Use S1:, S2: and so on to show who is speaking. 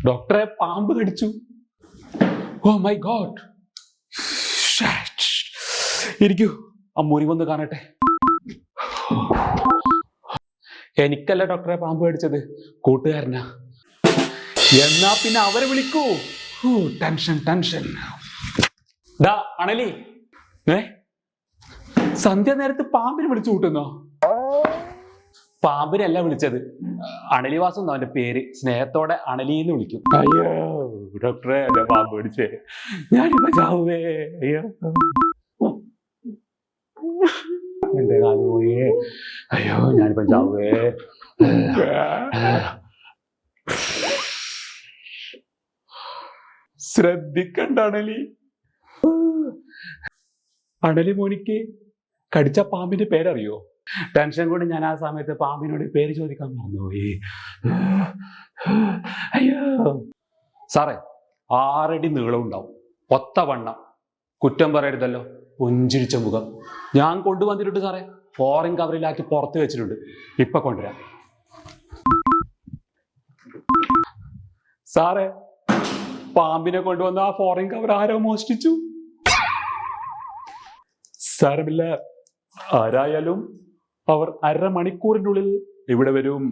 S1: ഡോക്ടറെ പാമ്പ് കടിച്ചു. Oh my god. ഇരിക്കൂ, ആ മുറിവൊന്ന് കാണട്ടെ. എനിക്കല്ല ഡോക്ടറെ പാമ്പ് കടിച്ചത്, കൂട്ടുകാരനാ. എന്നാ പിന്നെ അവരെ വിളിക്കൂ. Tension tension. ഡാ അണലി, സന്ധ്യ നേരത്ത് പാമ്പിനെ വിളിച്ചു കൂട്ടുന്നോ? പാമ്പിനല്ല വിളിച്ചത്, അണലിവാസം അവന്റെ പേര്. സ്നേഹത്തോടെ അണലിന്ന് വിളിക്കും. അയ്യോ ഡോക്ടറെ, എന്റെ പാമ്പ് പിടിച്ചേ, ഞാനിപ്പോ ചാവേ. അയ്യോ എന്റെ കാല് പോയേ. അയ്യോ ഞാനിപ്പോ ചാവേ. ശ്രദ്ധിക്കണ്ട അണലി. അണലി മോനിക്ക് കടിച്ച പാമ്പിന്റെ പേരറിയോ? ടെൻഷൻ കൊണ്ട് ഞാൻ ആ സമയത്ത് പാമ്പിനോട് പേര് ചോദിക്കാൻ മറന്നുപോയി. അയ്യോ സാറേ, 6 അടി നീളം ഉണ്ടാവും, ഒത്ത വണ്ണം, കുറ്റം പറയരുതല്ലോ, പുഞ്ചിരിച്ച മുഖം. ഞാൻ കൊണ്ടുവന്നിട്ടുണ്ട് സാറേ, ഫോറിൻ കവറിലാക്കി പുറത്ത് വെച്ചിട്ടുണ്ട്, ഇപ്പൊ കൊണ്ടുവരാം. സാറേ, പാമ്പിനെ കൊണ്ടുവന്ന ആ ഫോറിൻ കവർ ആരോ മോഷ്ടിച്ചു. സാരമില്ല, ആരായാലും അവർ 1/2 മണിക്കൂറിനുള്ളിൽ ഇവിടെ വരും.